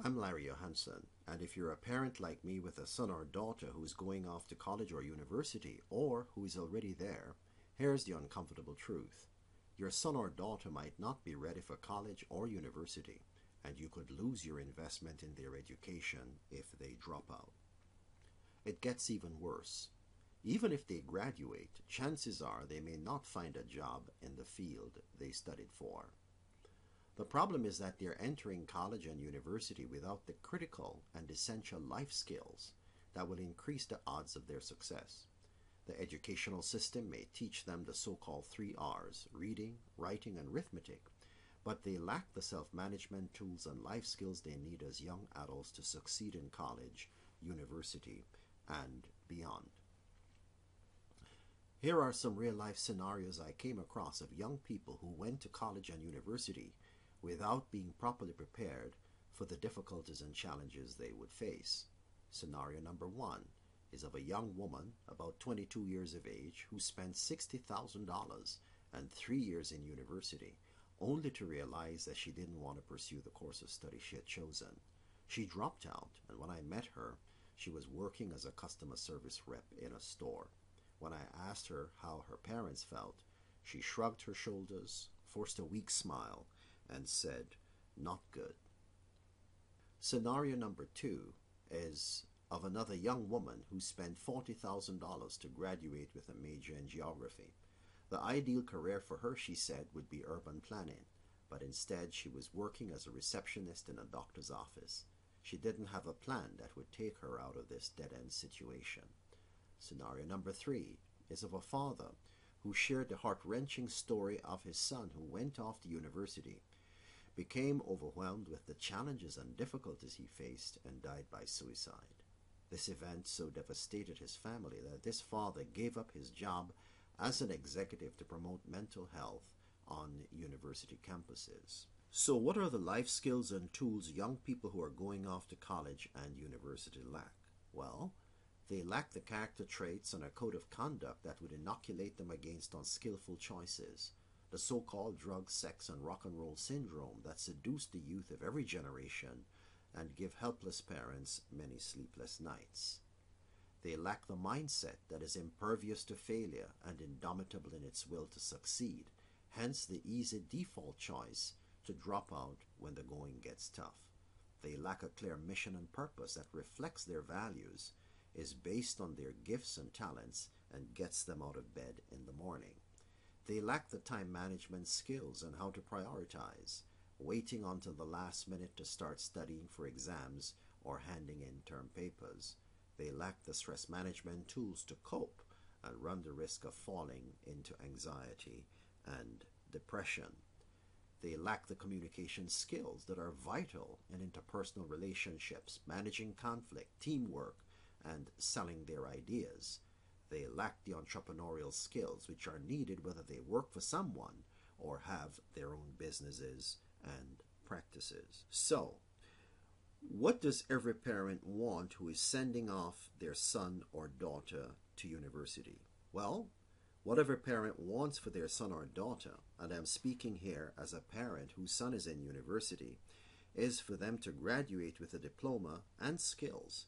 I'm Larry Johansson, and if you're a parent like me with a son or daughter who is going off to college or university, or who is already there, here's the uncomfortable truth. Your son or daughter might not be ready for college or university, and you could lose your investment in their education if they drop out. It gets even worse. Even if they graduate, chances are they may not find a job in the field they studied for. The problem is that they're entering college and university without the critical and essential life skills that will increase the odds of their success. The educational system may teach them the so-called 3 R's, reading, writing, and arithmetic, but they lack the self-management tools and life skills they need as young adults to succeed in college, university, and beyond. Here are some real-life scenarios I came across of young people who went to college and university without being properly prepared for the difficulties and challenges they would face. Scenario number 1 is of a young woman about 22 years of age who spent $60,000 and 3 years in university only to realize that she didn't want to pursue the course of study she had chosen. She dropped out, and when I met her, she was working as a customer service rep in a store. When I asked her how her parents felt, she shrugged her shoulders, forced a weak smile, and said, "Not good." Scenario number 2 is of another young woman who spent $40,000 to graduate with a major in geography. The ideal career for her, she said, would be urban planning, but instead she was working as a receptionist in a doctor's office. She didn't have a plan that would take her out of this dead-end situation. Scenario number 3 is of a father who shared the heart-wrenching story of his son who went off to university, became overwhelmed with the challenges and difficulties he faced, and died by suicide. This event so devastated his family that this father gave up his job as an executive to promote mental health on university campuses. So what are the life skills and tools young people who are going off to college and university lack? Well, they lack the character traits and a code of conduct that would inoculate them against unskillful choices, the so-called drug, sex, and rock and roll syndrome that seduced the youth of every generation and give helpless parents many sleepless nights. They lack the mindset that is impervious to failure and indomitable in its will to succeed, hence the easy default choice to drop out when the going gets tough. They lack a clear mission and purpose that reflects their values, is based on their gifts and talents, and gets them out of bed in the morning. They lack the time management skills and how to prioritize, waiting until the last minute to start studying for exams or handing in term papers. They lack the stress management tools to cope and run the risk of falling into anxiety and depression. They lack the communication skills that are vital in interpersonal relationships, managing conflict, teamwork, and selling their ideas. They lack the entrepreneurial skills which are needed whether they work for someone or have their own businesses and practices. So, what does every parent want who is sending off their son or daughter to university? Well, what every parent wants for their son or daughter, and I'm speaking here as a parent whose son is in university, is for them to graduate with a diploma and skills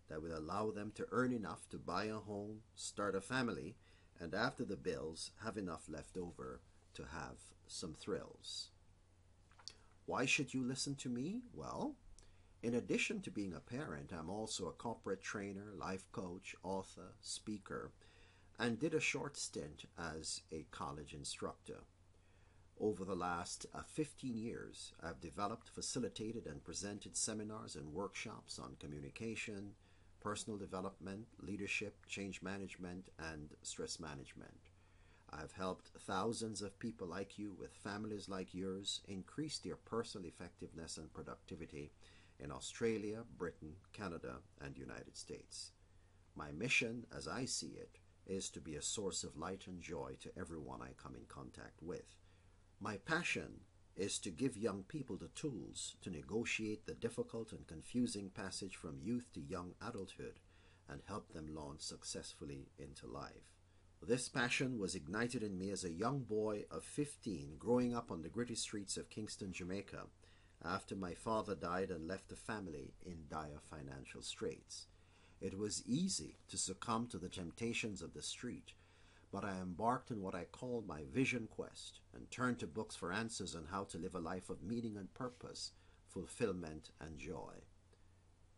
that will allow them to earn enough to buy a home, start a family, and after the bills, have enough left over to have some thrills. Why should you listen to me? Well, in addition to being a parent, I'm also a corporate trainer, life coach, author, speaker, and did a short stint as a college instructor. Over the last 15 years, I've developed, facilitated, and presented seminars and workshops on communication, personal development, leadership, change management, and stress management. I've helped thousands of people like you with families like yours increase their personal effectiveness and productivity in Australia, Britain, Canada, and United States. My mission, as I see it, is to be a source of light and joy to everyone I come in contact with. My passion is to give young people the tools to negotiate the difficult and confusing passage from youth to young adulthood and help them launch successfully into life. This passion was ignited in me as a young boy of 15 growing up on the gritty streets of Kingston, Jamaica, after my father died and left the family in dire financial straits. It was easy to succumb to the temptations of the street, but I embarked on what I called my vision quest and turned to books for answers on how to live a life of meaning and purpose, fulfillment and joy.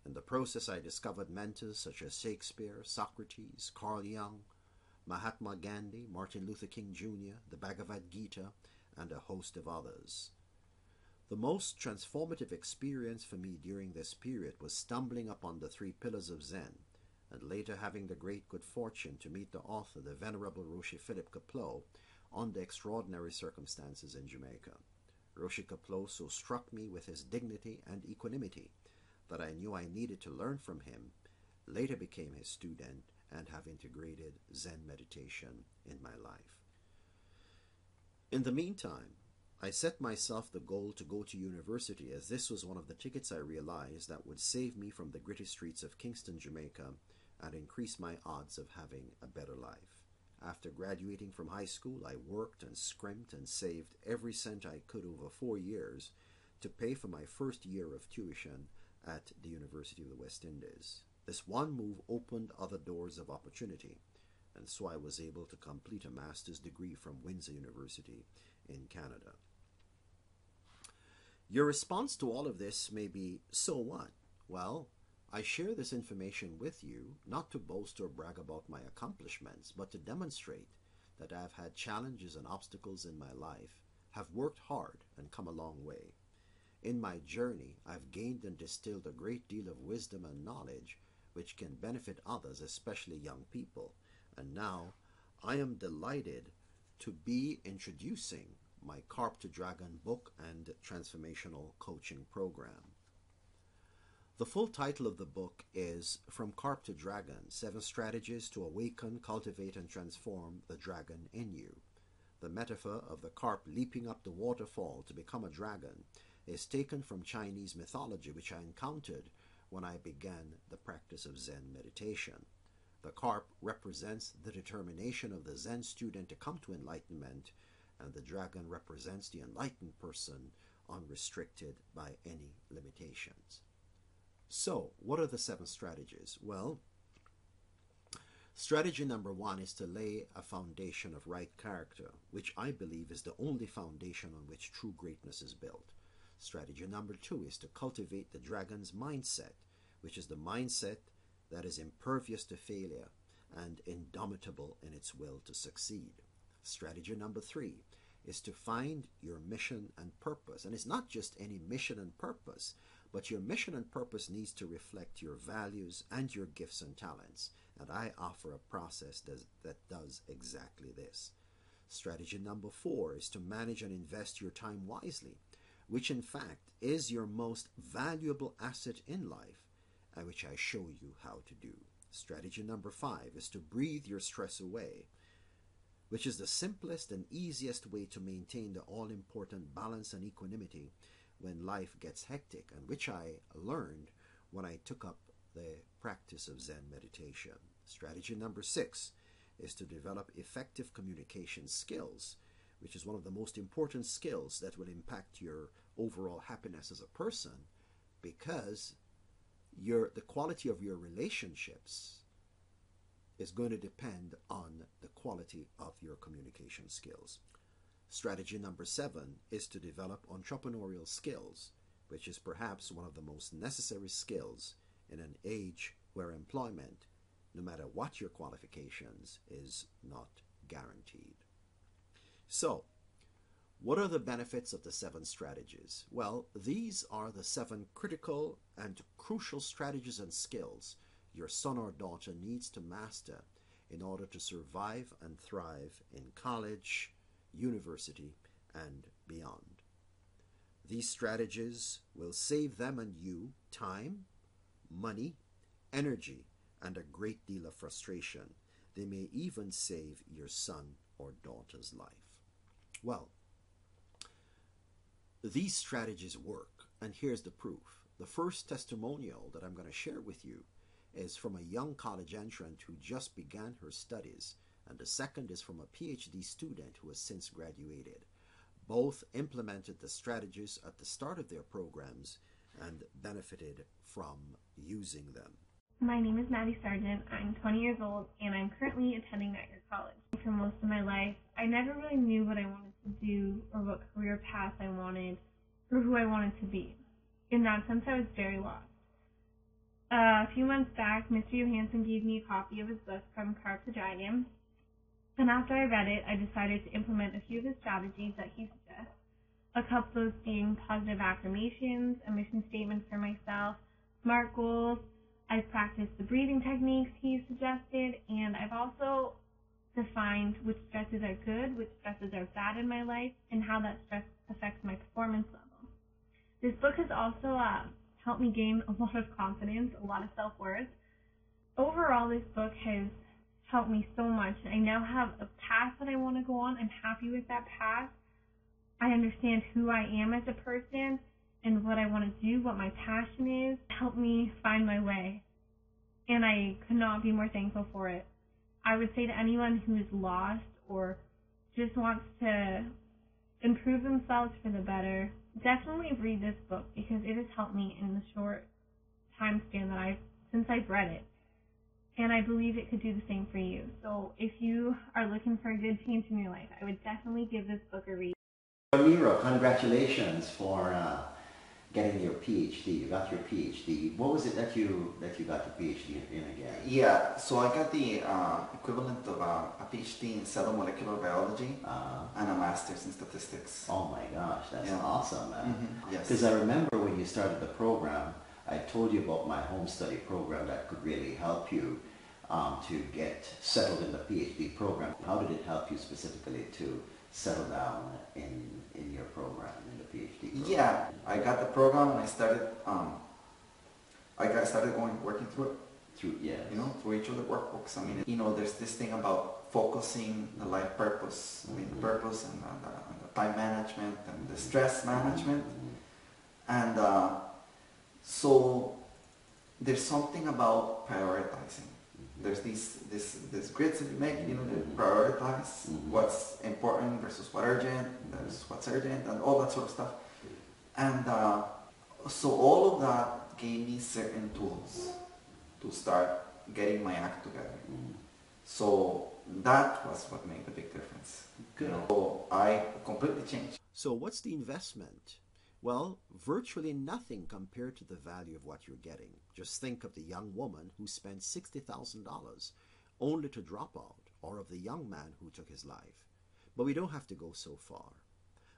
In the process, I discovered mentors such as Shakespeare, Socrates, Carl Jung, Mahatma Gandhi, Martin Luther King Jr., the Bhagavad Gita, and a host of others. The most transformative experience for me during this period was stumbling upon the 3 pillars of Zen, and later having the great good fortune to meet the author, the Venerable Roshi Philip Kapleau, under extraordinary circumstances in Jamaica. Roshi Kapleau so struck me with his dignity and equanimity that I knew I needed to learn from him, later became his student, and have integrated Zen meditation in my life. In the meantime, I set myself the goal to go to university, as this was one of the tickets I realized that would save me from the gritty streets of Kingston, Jamaica, and increase my odds of having a better life. After graduating from high school, I worked and scrimped and saved every cent I could over 4 years to pay for my first year of tuition at the University of the West Indies. This one move opened other doors of opportunity, and so I was able to complete a master's degree from Windsor University in Canada. Your response to all of this may be, so what? Well, I share this information with you not to boast or brag about my accomplishments, but to demonstrate that I've had challenges and obstacles in my life, have worked hard, and come a long way. In my journey, I've gained and distilled a great deal of wisdom and knowledge which can benefit others, especially young people. And now, I am delighted to be introducing my Carp to Dragon book and transformational coaching program. The full title of the book is From Carp to Dragon, 7 Strategies to Awaken, Cultivate, and Transform the Dragon in You. The metaphor of the carp leaping up the waterfall to become a dragon is taken from Chinese mythology, which I encountered when I began the practice of Zen meditation. The carp represents the determination of the Zen student to come to enlightenment, and the dragon represents the enlightened person, unrestricted by any limitations. So, what are the 7 strategies? Well, strategy number 1 is to lay a foundation of right character, which I believe is the only foundation on which true greatness is built. Strategy number 2 is to cultivate the dragon's mindset, which is the mindset that is impervious to failure and indomitable in its will to succeed. Strategy number 3 is to find your mission and purpose. And it's not just any mission and purpose, but your mission and purpose needs to reflect your values and your gifts and talents. And I offer a process that does exactly this. Strategy number 4 is to manage and invest your time wisely, which in fact is your most valuable asset in life, and which I show you how to do. Strategy number 5 is to breathe your stress away, which is the simplest and easiest way to maintain the all-important balance and equanimity when life gets hectic, and which I learned when I took up the practice of Zen meditation. Strategy number 6 is to develop effective communication skills, which is one of the most important skills that will impact your overall happiness as a person, because the quality of your relationships is going to depend on the quality of your communication skills. Strategy number 7 is to develop entrepreneurial skills, which is perhaps one of the most necessary skills in an age where employment, no matter what your qualifications, is not guaranteed. So, what are the benefits of the 7 strategies? Well, these are the 7 critical and crucial strategies and skills your son or daughter needs to master in order to survive and thrive in college, university, and beyond. These strategies will save them and you time, money, energy, and a great deal of frustration. They may even save your son or daughter's life. Well, these strategies work, and here's the proof. The first testimonial that I'm going to share with you is from a young college entrant who just began her studies, and the second is from a PhD student who has since graduated. Both implemented the strategies at the start of their programs and benefited from using them. My name is Maddie Sargent. I'm 20 years old and I'm currently attending Niagara College. For most of my life, I never really knew what I wanted to do or what career path I wanted or who I wanted to be. In that sense, I was very lost. A few months back, Mr. Johansson gave me a copy of his book, From Carp to Dragon, and after I read it, I decided to implement a few of the strategies that he suggests, a couple of those being positive affirmations, a mission statement for myself, SMART goals. I've practiced the breathing techniques he suggested, and I've also defined which stresses are good, which stresses are bad in my life, and how that stress affects my performance level. This book has also helped me gain a lot of confidence, a lot of self-worth. Overall, this book has helped me so much. I now have a path that I want to go on. I'm happy with that path. I understand who I am as a person and what I want to do, what my passion is. It helped me find my way, and I could not be more thankful for it. I would say to anyone who is lost or just wants to improve themselves for the better, definitely read this book because it has helped me in the short time span that since I've read it. And I believe it could do the same for you. So if you are looking for a good change in your life, I would definitely give this book a read. Miro, congratulations for getting your PhD. You got your PhD. What was it that you got the PhD in again? Yeah, so I got the equivalent of a PhD in cell molecular biology and a master's in statistics. Oh my gosh, that's awesome, man. Mm-hmm. Yes. Because I remember when you started the program, I told you about my home study program that could really help you to get settled in the PhD program. How did it help you specifically to settle down in your program, in the PhD program? Yeah, I got the program and I started working through it. Through each of the workbooks. I mean, there's this thing about focusing the life purpose. I mean, the purpose and the time management and the stress management. And so there's something about prioritizing. There's this grids that you make, to prioritize what's important versus what's urgent, and all that sort of stuff. And so all of that gave me certain tools to start getting my act together. So that was what made the big difference. Good. So I completely changed. So what's the investment? Well, virtually nothing compared to the value of what you're getting. Just think of the young woman who spent $60,000 only to drop out, or of the young man who took his life. But we don't have to go so far.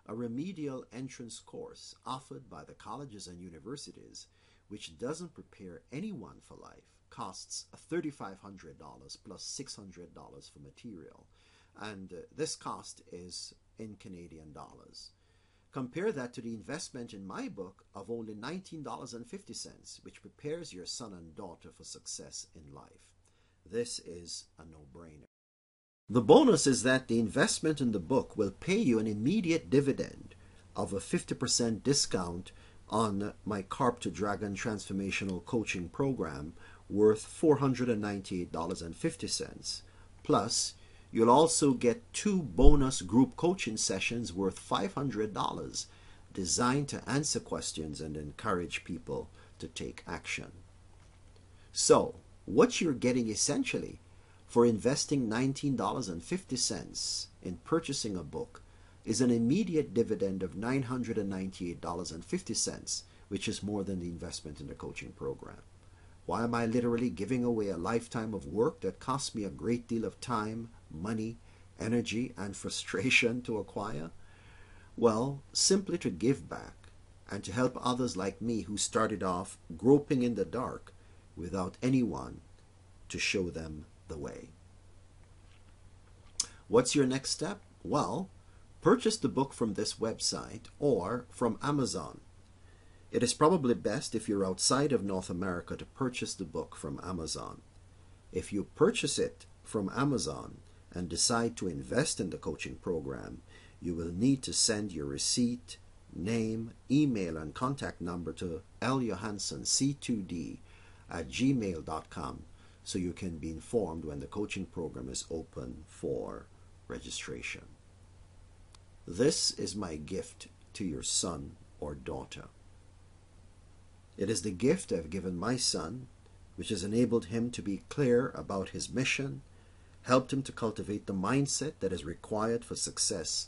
A remedial entrance course offered by the colleges and universities, which doesn't prepare anyone for life, costs $3,500 plus $600 for material. And this cost is in Canadian dollars. Compare that to the investment in my book of only $19.50, which prepares your son and daughter for success in life. This is a no-brainer. The bonus is that the investment in the book will pay you an immediate dividend of a 50% discount on my Carp to Dragon Transformational Coaching Program worth $498.50. Plus, you'll also get 2 bonus group coaching sessions worth $500 designed to answer questions and encourage people to take action. So, what you're getting essentially for investing $19.50 in purchasing a book is an immediate dividend of $998.50, which is more than the investment in the coaching program. Why am I literally giving away a lifetime of work that cost me a great deal of time, money, energy, and frustration to acquire? Well, simply to give back and to help others like me who started off groping in the dark without anyone to show them the way. What's your next step? Well, purchase the book from this website or from Amazon. It is probably best if you're outside of North America to purchase the book from Amazon. If you purchase it from Amazon and decide to invest in the coaching program, you will need to send your receipt, name, email, and contact number to ljohanssonc2d@gmail.com so you can be informed when the coaching program is open for registration. This is my gift to your son or daughter. It is the gift I've given my son, which has enabled him to be clear about his mission, helped him to cultivate the mindset that is required for success,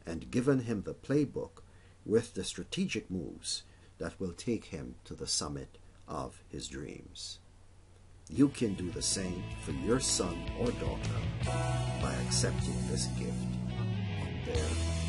and given him the playbook with the strategic moves that will take him to the summit of his dreams. You can do the same for your son or daughter by accepting this gift on their